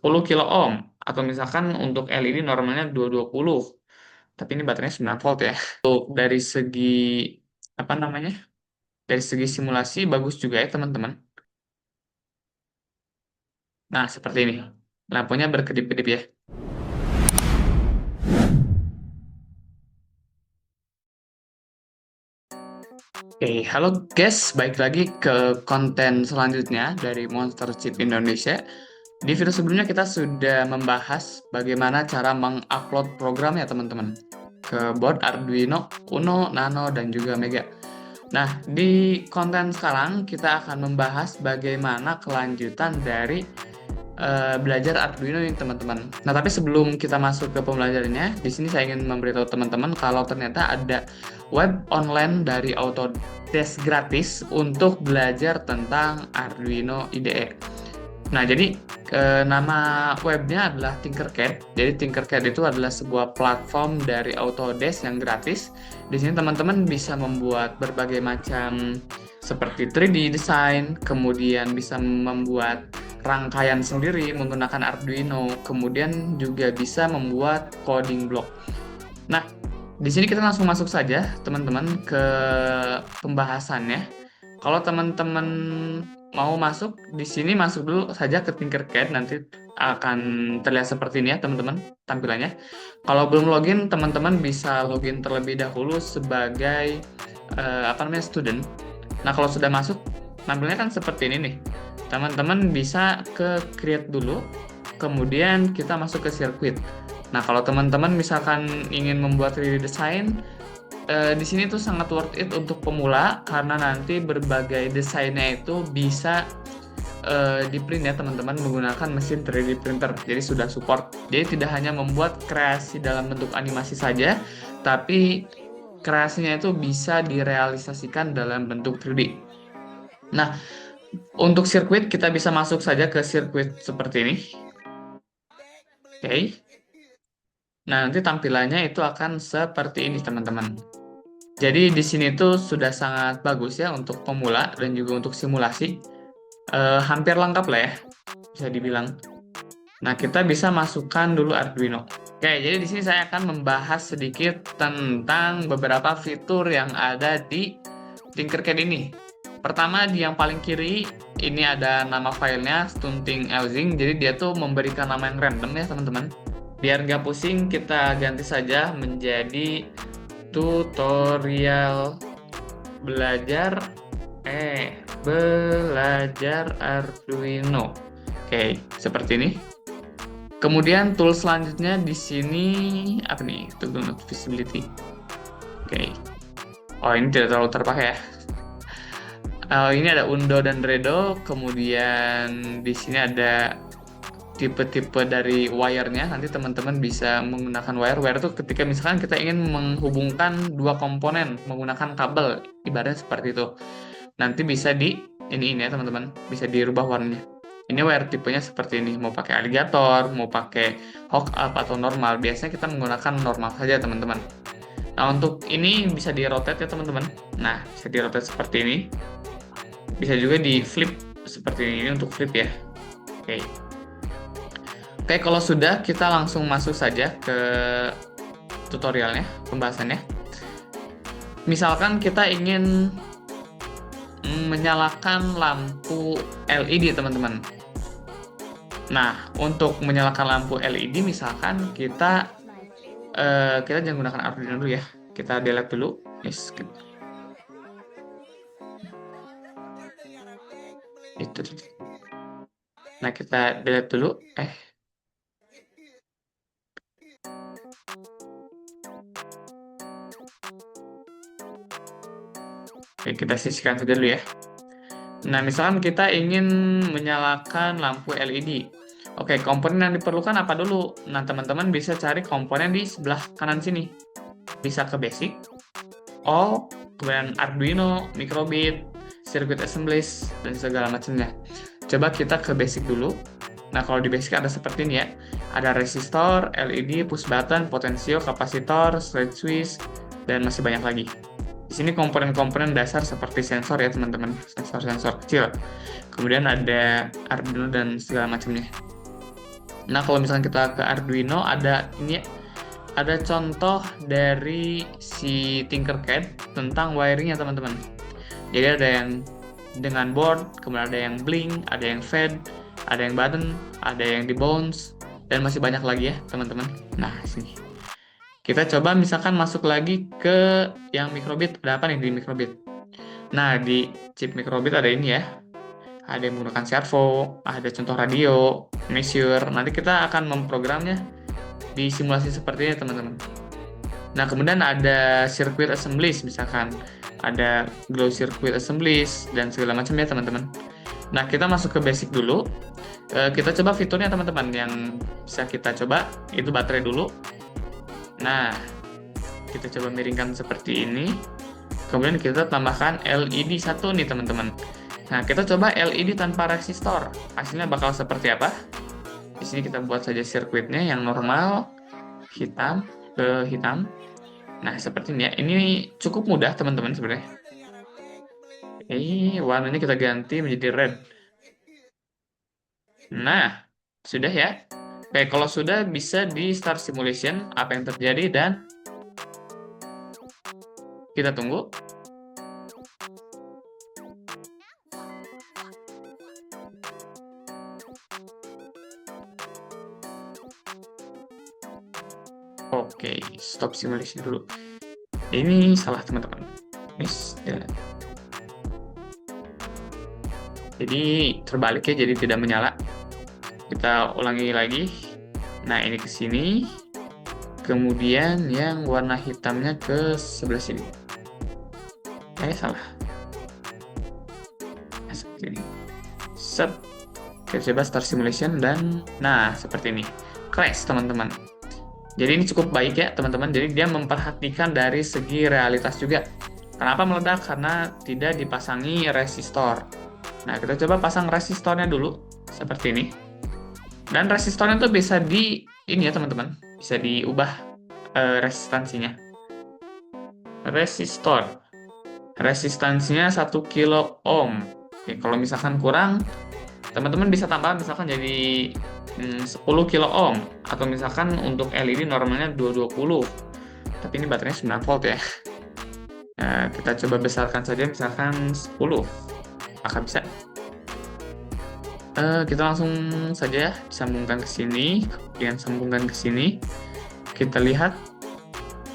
10 kilo ohm, atau misalkan untuk LED normalnya 220, tapi ini baterainya 9 volt ya. Untuk dari segi apa namanya? Dari segi simulasi bagus juga ya teman-teman. Nah, seperti ini. Lampunya berkedip-kedip ya. Oke, halo guys, balik lagi ke konten selanjutnya dari Monster Chip Indonesia. Di video sebelumnya kita sudah membahas bagaimana cara mengupload program ya teman-teman ke board Arduino Uno, Nano, dan juga Mega. Nah, di konten sekarang kita akan membahas bagaimana kelanjutan dari belajar Arduino ini teman-teman. Nah, tapi sebelum kita masuk ke pembelajarannya, di sini saya ingin memberitahu teman-teman kalau ternyata ada web online dari Autodesk gratis untuk belajar tentang Arduino IDE. Nah, jadi nama webnya adalah Tinkercad. Jadi Tinkercad itu adalah sebuah platform dari Autodesk yang gratis. Di sini teman-teman bisa membuat berbagai macam seperti 3D design, kemudian bisa membuat rangkaian sendiri menggunakan Arduino, kemudian juga bisa membuat coding block. Nah, di sini kita langsung masuk saja, teman-teman, ke pembahasannya. Kalau teman-teman mau masuk, di sini masuk dulu saja ke Tinkercad, nanti akan terlihat seperti ini ya, teman-teman, tampilannya. Kalau belum login, teman-teman bisa login terlebih dahulu sebagai student. Nah, kalau sudah masuk, tampilannya kan seperti ini nih. Teman-teman bisa ke create dulu, kemudian kita masuk ke circuit. Nah, kalau teman-teman misalkan ingin membuat 3D design, di sini tuh sangat worth it untuk pemula karena nanti berbagai desainnya itu bisa di print ya teman-teman menggunakan mesin 3D printer. Jadi sudah support. Jadi tidak hanya membuat kreasi dalam bentuk animasi saja, tapi kreasinya itu bisa direalisasikan dalam bentuk 3D. Nah, untuk sirkuit kita bisa masuk saja ke sirkuit seperti ini. Oke. Nah, nanti tampilannya itu akan seperti ini, teman-teman. Jadi di sini tuh sudah sangat bagus ya untuk pemula dan juga untuk simulasi. Hampir lengkap lah ya, bisa dibilang. Nah, kita bisa masukkan dulu Arduino. Oke, jadi di sini saya akan membahas sedikit tentang beberapa fitur yang ada di Tinkercad ini. Pertama, di yang paling kiri, ini ada nama filenya, Stunting Elzing. Jadi dia tuh memberikan nama yang random ya, teman-teman. Biar nggak pusing, kita ganti saja menjadi tutorial belajar belajar Arduino. Oke, seperti ini. Kemudian tool selanjutnya di sini apa nih? Toggle Not Visibility. Oke. Oh, ini tidak terlalu terpakai ya. Ini ada Undo dan Redo, kemudian di sini ada tipe-tipe dari wire-nya. Nanti teman-teman bisa menggunakan wire itu ketika misalkan kita ingin menghubungkan dua komponen menggunakan kabel, ibaratnya seperti itu. Nanti bisa ini ya teman-teman, bisa dirubah warnanya. Ini wire tipenya seperti ini, mau pakai alligator, mau pakai hook up atau normal. Biasanya kita menggunakan normal saja teman-teman. Nah, untuk ini bisa di-rotate ya teman-teman. Nah, bisa di-rotate seperti ini. Bisa juga di flip seperti ini untuk flip ya. Oke. Oke, kalau sudah kita langsung masuk saja ke tutorialnya, pembahasannya. Misalkan kita ingin menyalakan lampu LED teman-teman. Nah, untuk menyalakan lampu LED misalkan kita jangan gunakan Arduino dulu ya. Kita delete dulu. Yes. Itu. Nah, kita delete dulu. Oke, kita sisihkan saja dulu ya. Nah, misalkan kita ingin menyalakan lampu LED. Oke, komponen yang diperlukan apa dulu? Nah, teman-teman bisa cari komponen di sebelah kanan sini. Bisa ke Basic, All, kemudian Arduino, Microbit, Circuit Assemblies, dan segala macamnya. Coba kita ke Basic dulu. Nah, kalau di Basic ada seperti ini ya. Ada resistor, LED, push button, potensio, kapasitor, slide switch, dan masih banyak lagi. Di sini komponen-komponen dasar seperti sensor ya teman-teman, sensor-sensor kecil. Kemudian ada Arduino dan segala macamnya. Nah, kalau misalkan kita ke Arduino, ada contoh dari si Tinkercad tentang wiringnya, teman-teman. Jadi ada yang dengan board, kemudian ada yang blink, ada yang fade, ada yang button, ada yang di bounce, dan masih banyak lagi ya, teman-teman. Nah, sini. Kita coba misalkan masuk lagi ke yang microbit. Ada apa nih di microbit? Nah, di chip microbit ada ini ya. Ada yang menggunakan servo, ada contoh radio, measure. Nanti kita akan memprogramnya di simulasi seperti ini, teman-teman. Nah, kemudian ada circuit assemblies, misalkan ada glow circuit assemblies, dan segala macam ya, teman-teman. Nah, kita masuk ke basic dulu. Kita coba fiturnya, teman-teman. Yang bisa kita coba, itu baterai dulu. Nah, kita coba miringkan seperti ini. Kemudian kita tambahkan LED 1 nih, teman-teman. Nah, kita coba LED tanpa resistor. Hasilnya bakal seperti apa? Di sini kita buat saja sirkuitnya yang normal, hitam ke hitam. Nah, seperti ini ya. Ini cukup mudah, teman-teman, sebenarnya. Warnanya kita ganti menjadi red. Nah, sudah ya. Oke, kalau sudah bisa di start simulation apa yang terjadi dan kita tunggu. Oke, stop simulation dulu. Ini salah, teman-teman. Ya. Jadi terbalik ya, jadi tidak menyala. Kita ulangi lagi. Nah, ini ke sini. Kemudian yang warna hitamnya ke sebelah sini. Salah. Nah, seperti ini. Set. Kita coba start simulation dan nah, seperti ini. Crash, teman-teman. Jadi ini cukup baik ya, teman-teman. Jadi dia memperhatikan dari segi realitas juga. Kenapa meledak? Karena tidak dipasangi resistor. Nah, kita coba pasang resistornya dulu seperti ini. Dan resistornya tuh bisa ini ya, teman-teman. Bisa diubah resistansinya. Resistansinya 1 kilo ohm. Oke, kalau misalkan kurang, teman-teman bisa tambah misalkan jadi 10 kilo ohm, atau misalkan untuk LED normalnya 220, tapi ini baterainya 9 volt ya. Nah, kita coba besarkan saja misalkan 10, maka bisa. Kita langsung saja sambungkan ke sini, kemudian sambungkan ke sini. Kita lihat.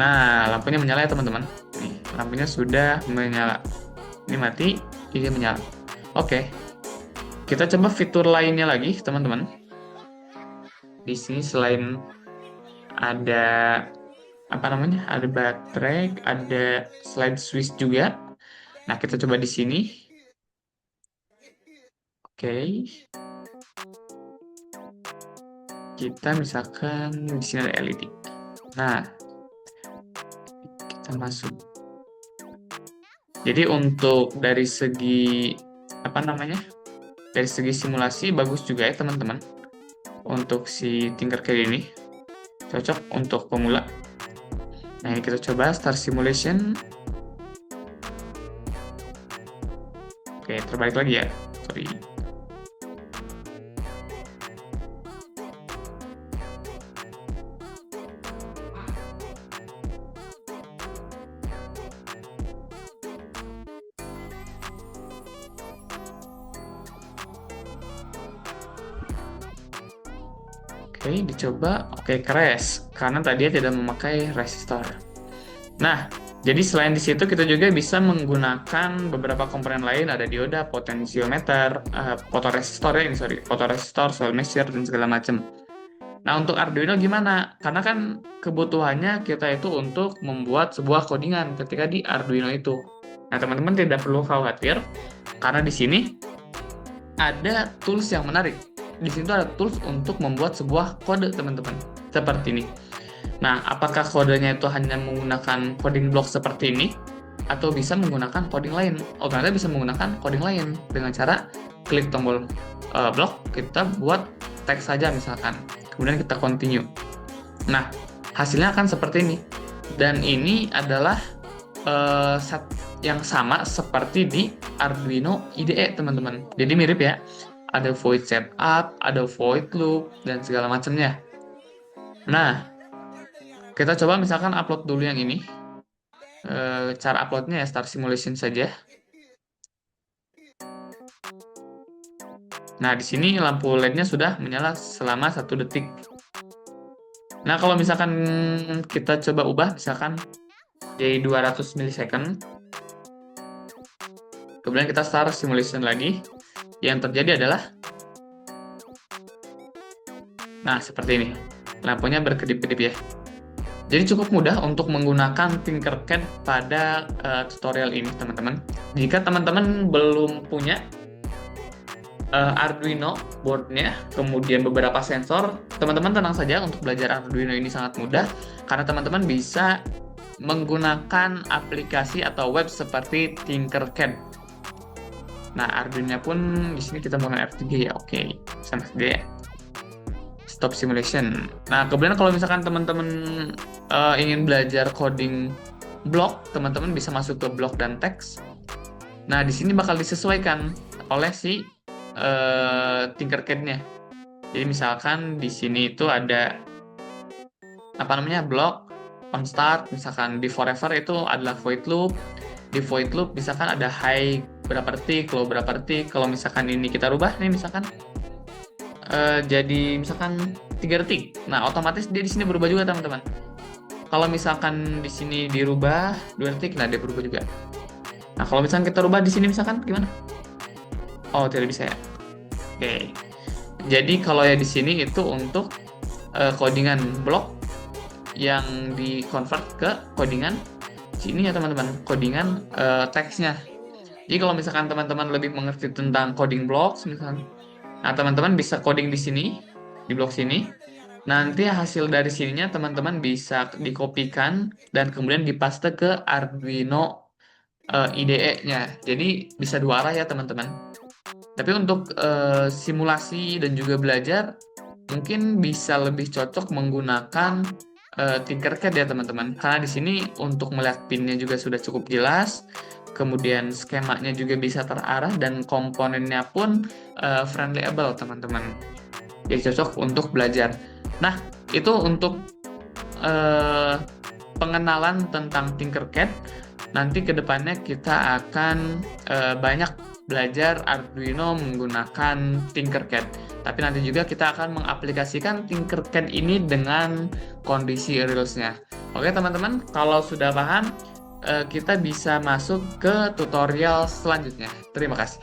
Nah, lampunya menyala ya, teman-teman. Nih, lampunya sudah menyala. Ini mati, ini menyala. Oke. Kita coba fitur lainnya lagi, teman-teman. Di sini selain ada ada baterai, ada slide switch juga. Nah, kita coba di sini. Oke. Kita misalkan di sini ada LED. Nah, kita masuk. Jadi untuk dari segi dari segi simulasi bagus juga ya, teman-teman. Untuk si Tinkercad ini cocok untuk pemula. Nah, ini kita coba start simulation. Oke, terbalik lagi ya. Sorry. Oke, dicoba. Oke, crash. Karena tadi tidak memakai resistor. Nah, jadi selain di situ kita juga bisa menggunakan beberapa komponen lain. Ada dioda, potensiometer, fotoresistor ya, fotoresistor, soil measure, dan segala macam. Nah, untuk Arduino gimana? Karena kan kebutuhannya kita itu untuk membuat sebuah codingan ketika di Arduino itu. Nah, teman-teman tidak perlu khawatir, karena di sini ada tools yang menarik. Di sini tuh ada tools untuk membuat sebuah kode, teman-teman. Seperti ini. Nah, apakah kodenya itu hanya menggunakan coding block seperti ini? Atau bisa menggunakan coding lain? Oh, ternyata bisa menggunakan coding lain. Dengan cara klik tombol block, kita buat teks saja misalkan. Kemudian kita continue. Nah, hasilnya akan seperti ini. Dan ini adalah set yang sama seperti di Arduino IDE, teman-teman. Jadi mirip ya. ada void setup, ada void loop, dan segala macamnya. Nah, kita coba misalkan upload dulu yang ini. Cara uploadnya ya start simulation saja. Nah, di sini lampu LED-nya sudah menyala selama 1 detik. Nah, kalau misalkan kita coba ubah, misalkan jadi 200 milisecond, kemudian kita start simulation lagi, yang terjadi adalah, nah seperti ini, lampunya berkedip-kedip ya. Jadi cukup mudah untuk menggunakan Tinkercad pada tutorial ini, teman-teman. Jika teman-teman belum punya Arduino boardnya, kemudian beberapa sensor, teman-teman tenang saja, untuk belajar Arduino ini sangat mudah, karena teman-teman bisa menggunakan aplikasi atau web seperti Tinkercad. Nah, Arduino pun di sini kita menggunakan R3 ya, oke, sama saja ya. Stop simulation. Nah, kemudian kalau misalkan teman-teman ingin belajar coding block, teman-teman bisa masuk ke block dan teks. Nah, di sini bakal disesuaikan oleh si Tinkercad-nya. Jadi misalkan di sini itu ada apa namanya, block on start, misalkan di forever itu adalah void loop. Di void loop misalkan ada high berapa detik, low berapa detik. Kalau misalkan ini kita rubah nih, misalkan jadi misalkan 3 detik. Nah, otomatis dia di sini berubah juga, teman-teman. Kalau misalkan di sini dirubah 2 detik, nah dia berubah juga. Nah, kalau misalkan kita rubah di sini misalkan gimana? Oh, tidak bisa ya. Oke. Jadi kalau ya di sini itu untuk codingan blok yang di-convert ke codingan sini ya, teman-teman. Codingan teksnya. Jadi kalau misalkan teman-teman lebih mengerti tentang coding blocks misalkan, nah, teman-teman bisa coding di sini, di blok sini. Nanti hasil dari sininya teman-teman bisa dikopikan dan kemudian dipaste ke Arduino IDE-nya. Jadi bisa 2 arah ya, teman-teman. Tapi untuk simulasi dan juga belajar, mungkin bisa lebih cocok menggunakan Tinkercad ya, teman-teman. Karena di sini untuk melihat pinnya juga sudah cukup jelas. Kemudian skemanya juga bisa terarah dan komponennya pun friendlyable, teman-teman. Jadi cocok untuk belajar. Nah, itu untuk pengenalan tentang Tinkercad. Nanti kedepannya kita akan banyak belajar Arduino menggunakan Tinkercad. Tapi nanti juga kita akan mengaplikasikan Tinkercad ini dengan kondisi reals-nya. Oke, teman-teman, kalau sudah paham, kita bisa masuk ke tutorial selanjutnya. Terima kasih.